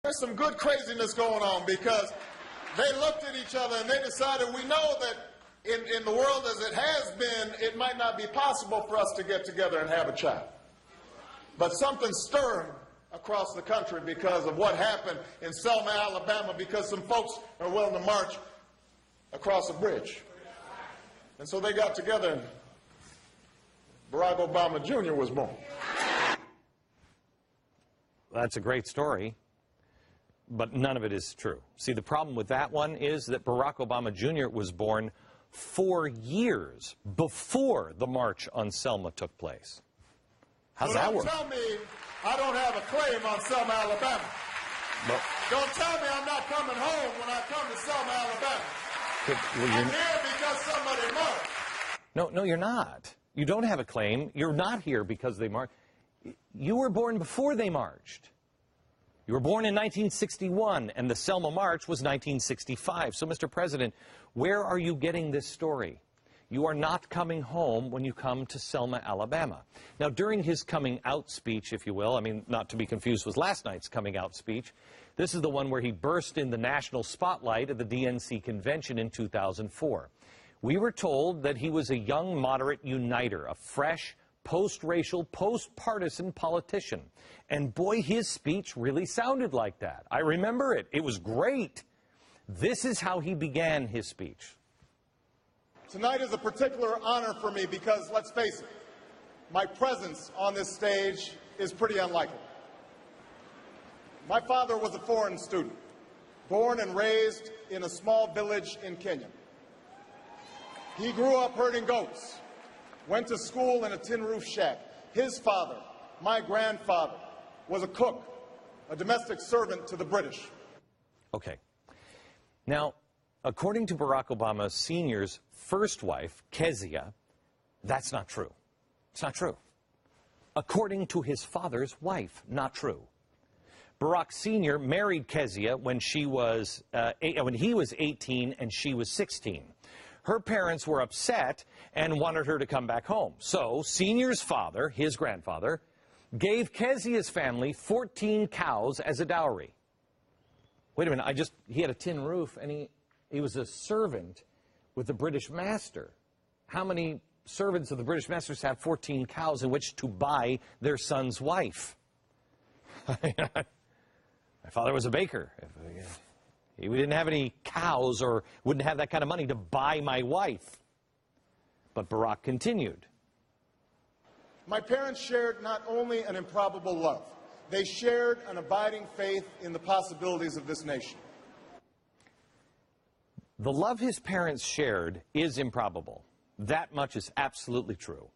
There's some good craziness going on because they looked at each other and they decided, we know that in the world as it has been, it might not be possible for us to get together and have a child. But something's stirring across the country because of what happened in Selma, Alabama, because some folks are willing to march across a bridge. And so they got together and Barack Obama Jr. was born. That's a great story, but none of it is true. See, the problem with that one is that Barack Obama Jr. was born 4 years before the march on Selma took place. How's that work? Don't tell me I don't have a claim on Selma, Alabama. No. Don't tell me I'm not coming home when I come to Selma, Alabama. I'm here because somebody marched. No, you're not. You don't have a claim. You're not here because they marched. You were born before they marched. You were born in 1961, and the Selma March was 1965. So, Mr. President, where are you getting this story? You are not coming home when you come to Selma, Alabama. Now, during his coming out speech, if you will, I mean, not to be confused with last night's coming out speech, this is the one where he burst in the national spotlight at the DNC convention in 2004. We were told that he was a young moderate uniter, a fresh, post-racial, post-partisan politician. And boy, his speech really sounded like that. I remember it. It was great. This is how he began his speech. Tonight is a particular honor for me because, let's face it, my presence on this stage is pretty unlikely. My father was a foreign student, born and raised in a small village in Kenya. He grew up herding goats, went to school in a tin roof shack. His father, my grandfather, was a cook, a domestic servant to the British. Okay. Now, according to Barack Obama Sr.'s first wife, Kezia, that's not true. It's not true. According to his father's wife, not true. Barack Sr. married Kezia when he was 18 and she was 16. Her parents were upset and wanted her to come back home. So, Senior's father, his grandfather, gave Kezia's family 14 cows as a dowry. Wait a minute, he had a tin roof and he was a servant with the British master. How many servants of the British masters have 14 cows in which to buy their son's wife? My father was a baker. We didn't have any cows or wouldn't have that kind of money to buy my wife. But Barack continued. My parents shared not only an improbable love, they shared an abiding faith in the possibilities of this nation. The love his parents shared is improbable. That much is absolutely true.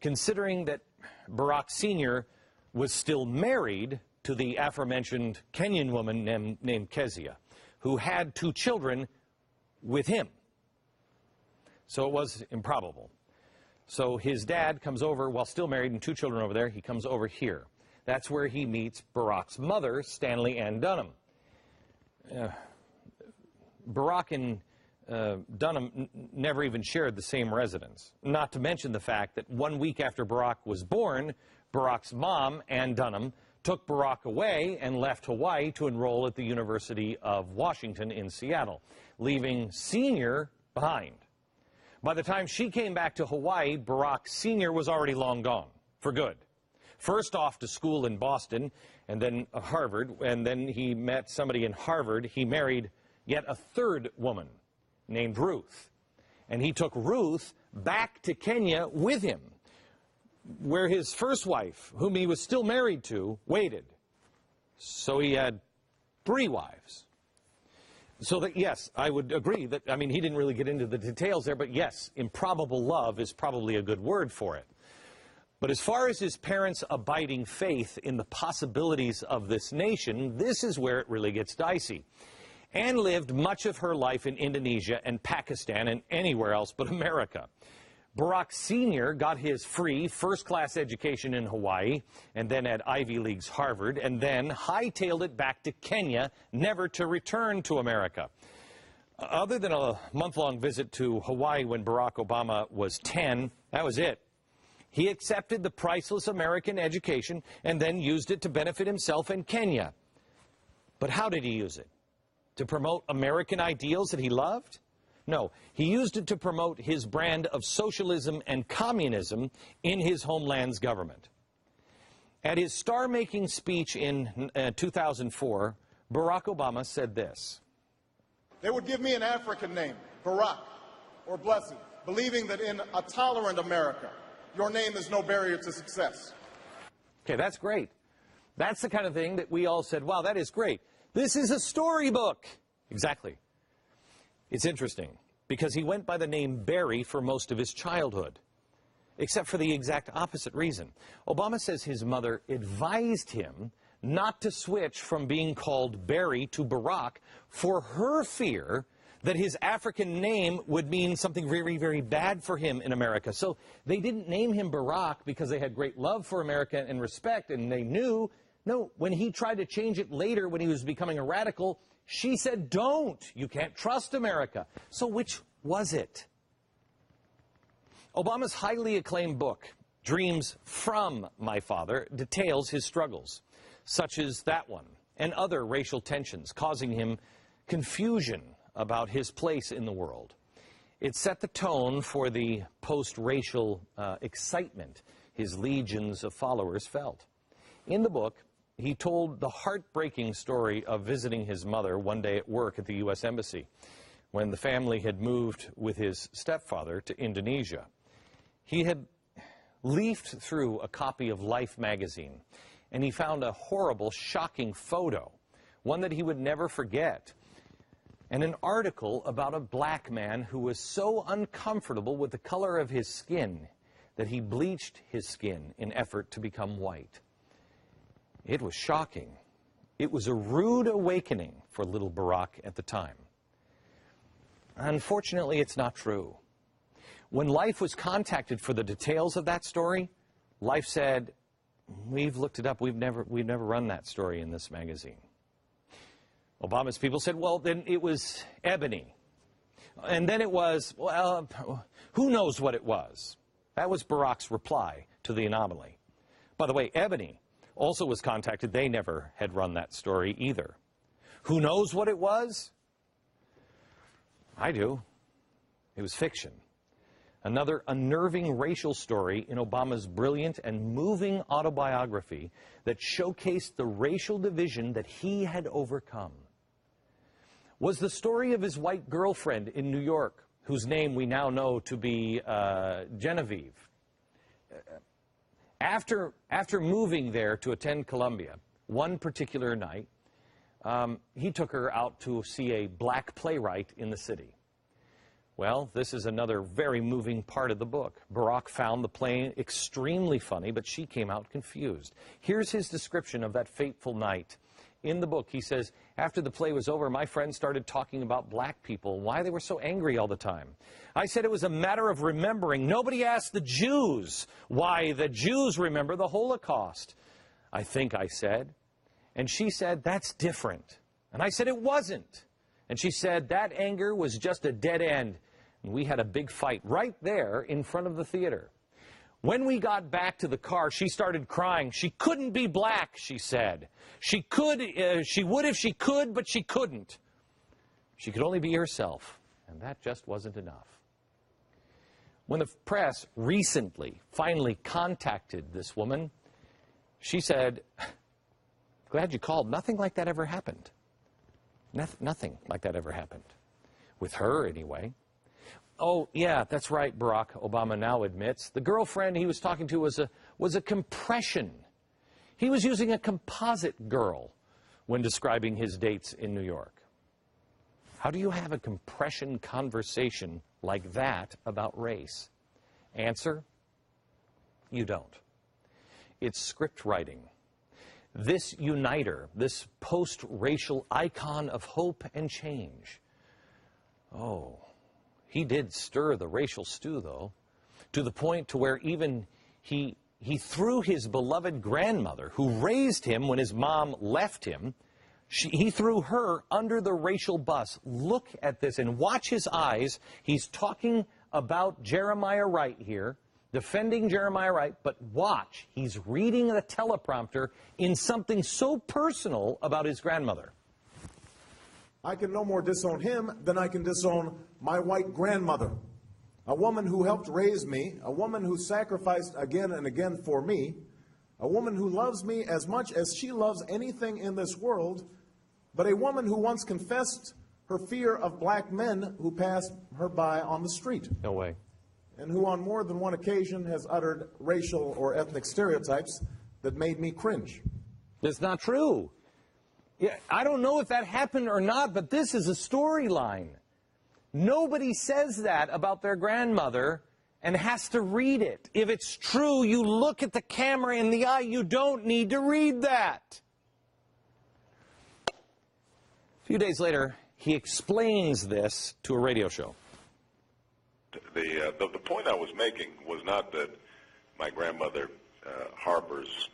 Considering that Barack Sr. was still married to the aforementioned Kenyan woman named Kezia, who had 2 children with him. So it was improbable. So his dad comes over, while still married and 2 children over there, he comes over here. That's where he meets Barack's mother, Stanley Ann Dunham. Barack and Dunham never even shared the same residence. Not to mention the fact that 1 week after Barack was born, Barack's mom, Ann Dunham, took Barack away and left Hawaii to enroll at the University of Washington in Seattle, leaving Sr. behind. By the time she came back to Hawaii, Barack Sr. was already long gone, for good. First off to school in Boston, and then Harvard, and then he met somebody in Harvard. He married yet a 3rd woman named Ruth. And he took Ruth back to Kenya with him, where his first wife, whom he was still married to, waited. So he had 3 wives. So that, yes, I would agree that, I mean, he didn't really get into the details there, but yes, improbable love is probably a good word for it. But as far as his parents' abiding faith in the possibilities of this nation, this is where it really gets dicey. Anne lived much of her life in Indonesia and Pakistan and anywhere else but America. Barack Sr. got his free first-class education in Hawaii and then at Ivy League's Harvard and then hightailed it back to Kenya, never to return to America. Other than a month-long visit to Hawaii when Barack Obama was 10, that was it. He accepted the priceless American education and then used it to benefit himself in Kenya. But how did he use it? To promote American ideals that he loved? No, he used it to promote his brand of socialism and communism in his homeland's government. At his star-making speech in 2004, Barack Obama said this. They would give me an African name, Barack, or Blessed, believing that in a tolerant America, your name is no barrier to success. Okay, that's great. That's the kind of thing that we all said, wow, that is great. This is a storybook. Exactly. It's interesting, because he went by the name Barry for most of his childhood, except for the exact opposite reason. Obama says his mother advised him not to switch from being called Barry to Barack for her fear that his African name would mean something very, very bad for him in America. So they didn't name him Barack because they had great love for America and respect, and they knew, no, when he tried to change it later when he was becoming a radical, she said, don't, you can't trust America. So which was it? Obama's highly acclaimed book, Dreams from My Father, details his struggles, such as that one, and other racial tensions, causing him confusion about his place in the world. It set the tone for the post-racial excitement his legions of followers felt. In the book, he told the heartbreaking story of visiting his mother one day at work at the U.S. Embassy when the family had moved with his stepfather to Indonesia. He had leafed through a copy of Life magazine, and he found a horrible, shocking photo, one that he would never forget, and an article about a black man who was so uncomfortable with the color of his skin that he bleached his skin in effort to become white. It was shocking. It was a rude awakening for little Barack at the time. Unfortunately, it's not true. When Life was contacted for the details of that story, Life said, we've looked it up, we've never run that story in this magazine. Obama's people said, well, then it was Ebony. And then it was, well, who knows what it was? That was Barack's reply to the anomaly. By the way, Ebony also was contacted. They never had run that story either. Who knows what it was? I do. It was fiction. Another unnerving racial story in Obama's brilliant and moving autobiography that showcased the racial division that he had overcome. Was the story of his white girlfriend in New York, whose name we now know to be Genevieve. After moving there to attend Columbia, one particular night, he took her out to see a black playwright in the city. Well, this is another very moving part of the book. Barack found the play extremely funny, but she came out confused. Here's his description of that fateful night. In the book, he says, after the play was over, my friends started talking about black people, why they were so angry all the time. I said it was a matter of remembering. Nobody asked the Jews why the Jews remember the Holocaust. I think I said. And she said, that's different. And I said, it wasn't. And she said, that anger was just a dead end. And we had a big fight right there in front of the theater. When we got back to the car, she started crying. She couldn't be black, she said. She would if she could, but she couldn't. She could only be herself, and that just wasn't enough. When the press recently, finally contacted this woman, she said, glad you called. Nothing like that ever happened. Nothing like that ever happened. With her, anyway. Oh, yeah, that's right, Barack Obama now admits. The girlfriend he was talking to was a compression. He was using a composite girl when describing his dates in New York. How do you have a compression conversation like that about race? Answer, you don't. It's script writing. This uniter, this post-racial icon of hope and change. Oh, he did stir the racial stew, though, to the point to where even he threw his beloved grandmother, who raised him when his mom left him, he threw her under the racial bus. Look at this and watch his eyes. He's talking about Jeremiah Wright here, defending Jeremiah Wright, but watch, he's reading the teleprompter in something so personal about his grandmother. I can no more disown him than I can disown my white grandmother, a woman who helped raise me, a woman who sacrificed again and again for me, a woman who loves me as much as she loves anything in this world, but a woman who once confessed her fear of black men who passed her by on the street. No way. And who on more than one occasion has uttered racial or ethnic stereotypes that made me cringe. That's not true. Yeah, I don't know if that happened or not, but this is a storyline. Nobody says that about their grandmother and has to read it. If it's true, you look at the camera in the eye. You don't need to read that. A few days later, he explains this to a radio show. The point I was making was not that my grandmother harbors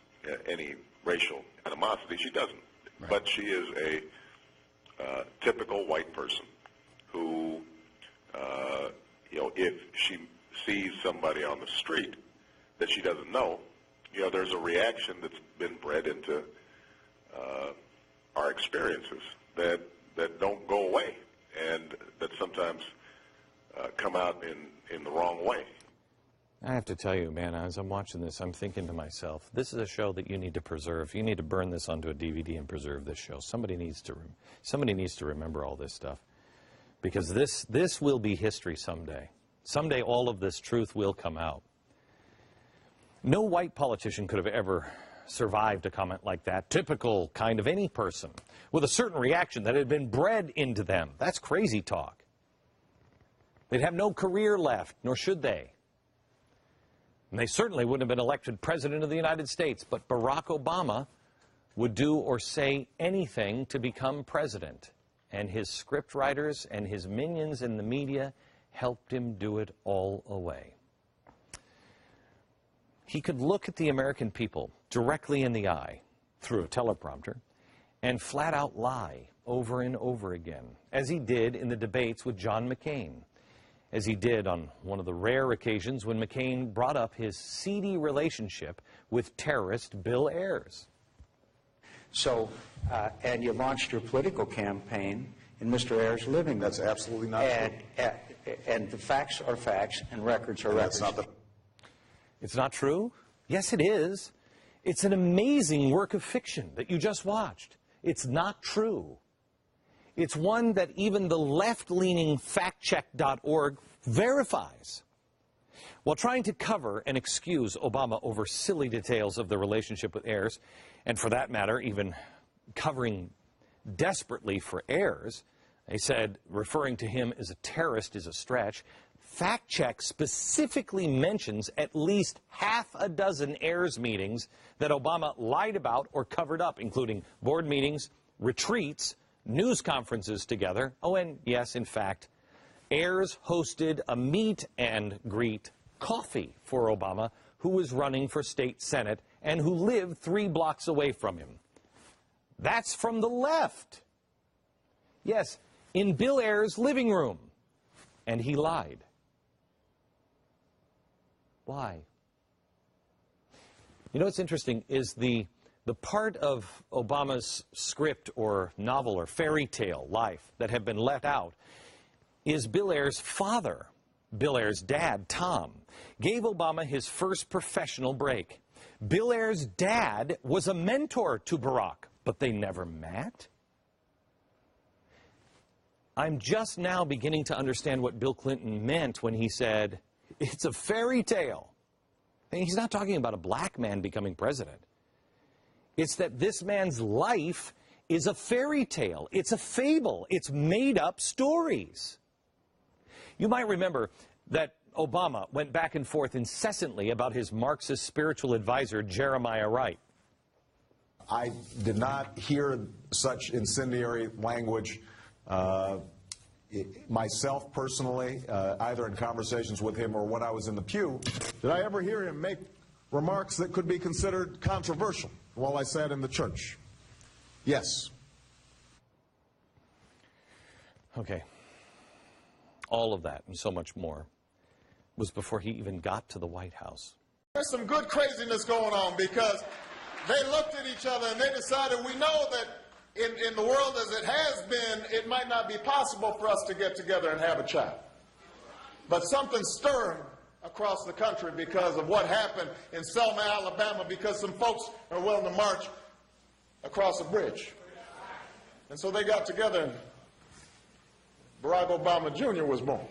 any racial animosity. She doesn't. Right. But she is a typical white person who, if she sees somebody on the street that she doesn't know, there's a reaction that's been bred into our experiences that don't go away and that sometimes come out in the wrong way. I have to tell you, man, as I'm watching this, I'm thinking to myself, this is a show that you need to preserve. You need to burn this onto a DVD and preserve this show. Somebody needs to remember all this stuff, because this will be history someday. Someday all of this truth will come out. No white politician could have ever survived a comment like that, typical kind of any person, with a certain reaction that had been bred into them. That's crazy talk. They'd have no career left, nor should they. And they certainly wouldn't have been elected president of the United States, but Barack Obama would do or say anything to become president. And his scriptwriters and his minions in the media helped him do it all away. He could look at the American people directly in the eye through a teleprompter and flat out lie over and over again, as he did in the debates with John McCain, as he did on one of the rare occasions when McCain brought up his seedy relationship with terrorist Bill Ayers. So, and you launched your political campaign in Mr. Ayers' living room. That's absolutely not true. And the facts are facts and records are records. It's not true? Yes, it is. It's an amazing work of fiction that you just watched. It's not true. It's one that even the left-leaning factcheck.org verifies. While trying to cover and excuse Obama over silly details of the relationship with Ayers, and for that matter, even covering desperately for Ayers, they said referring to him as a terrorist is a stretch. Fact Check specifically mentions at least half a dozen Ayers meetings that Obama lied about or covered up, including board meetings, retreats, news conferences together. Oh, and yes, in fact, Ayers hosted a meet and greet coffee for Obama, who was running for state senate and who lived 3 blocks away from him. That's from the left. Yes, in Bill Ayers' living room. And he lied. Why? You know what's interesting is the part of Obama's script or novel or fairy tale life that have been let out is Bill Ayers' father, Bill Ayers' dad, Tom, gave Obama his first professional break. Bill Ayers' dad was a mentor to Barack, but they never met. I'm just now beginning to understand what Bill Clinton meant when he said, it's a fairy tale. And he's not talking about a black man becoming president. It's that this man's life is a fairy tale. It's a fable. It's made-up stories. You might remember that Obama went back and forth incessantly about his Marxist spiritual advisor, Jeremiah Wright. I did not hear such incendiary language myself personally, either in conversations with him or when I was in the pew. Did I ever hear him make remarks that could be considered controversial while I sat in the church? Yes. Okay. All of that and so much more was before he even got to the White House. There's some good craziness going on because they looked at each other and they decided, we know that in the world as it has been, it might not be possible for us to get together and have a child. But something's stirring across the country because of what happened in Selma, Alabama, because some folks are willing to march across a bridge. And so they got together and Barack Obama Jr. was born.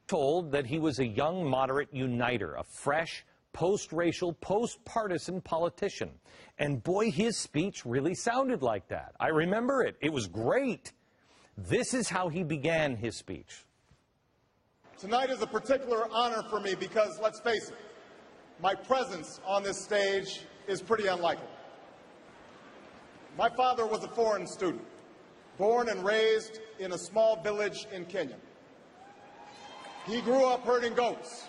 Told that he was a young moderate uniter, a fresh, post-racial, post-partisan politician. And boy, his speech really sounded like that. I remember it. It was great. This is how he began his speech. Tonight is a particular honor for me because, let's face it, my presence on this stage is pretty unlikely. My father was a foreign student, born and raised in a small village in Kenya. He grew up herding goats,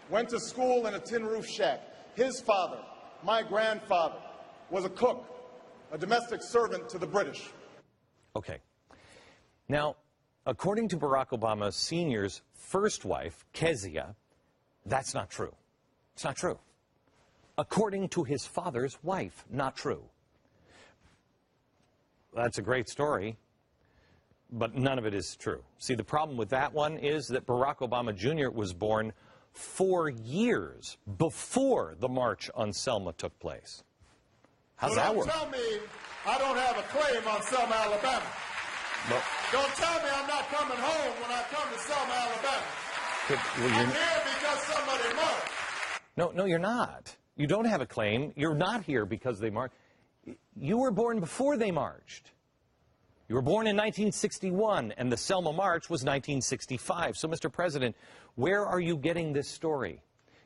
went to school in a tin roof shack. His father, my grandfather, was a cook, a domestic servant to the British. Okay. Now, according to Barack Obama Sr.'s first wife, Kezia, that's not true. It's not true. According to his father's wife, not true. That's a great story, but none of it is true. See, the problem with that one is that Barack Obama Jr. was born 4 years before the march on Selma took place. How's that work? Don't tell me I don't have a claim on Selma, Alabama. Well, Don't tell me I'm not coming home when I come to Selma, Alabama. I'm here because somebody marched. No, you're not. You don't have a claim. You're not here because they marched. You were born before they marched. You were born in 1961, and the Selma March was 1965. So, Mr. President, where are you getting this story?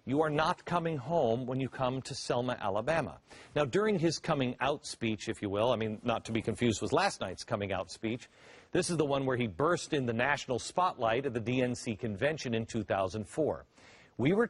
You are not coming home when you come to Selma, Alabama. Now, during his coming out speech, if you will, I mean, not to be confused with last night's coming out speech, this is the one where he burst in the national spotlight at the DNC convention in 2004. We were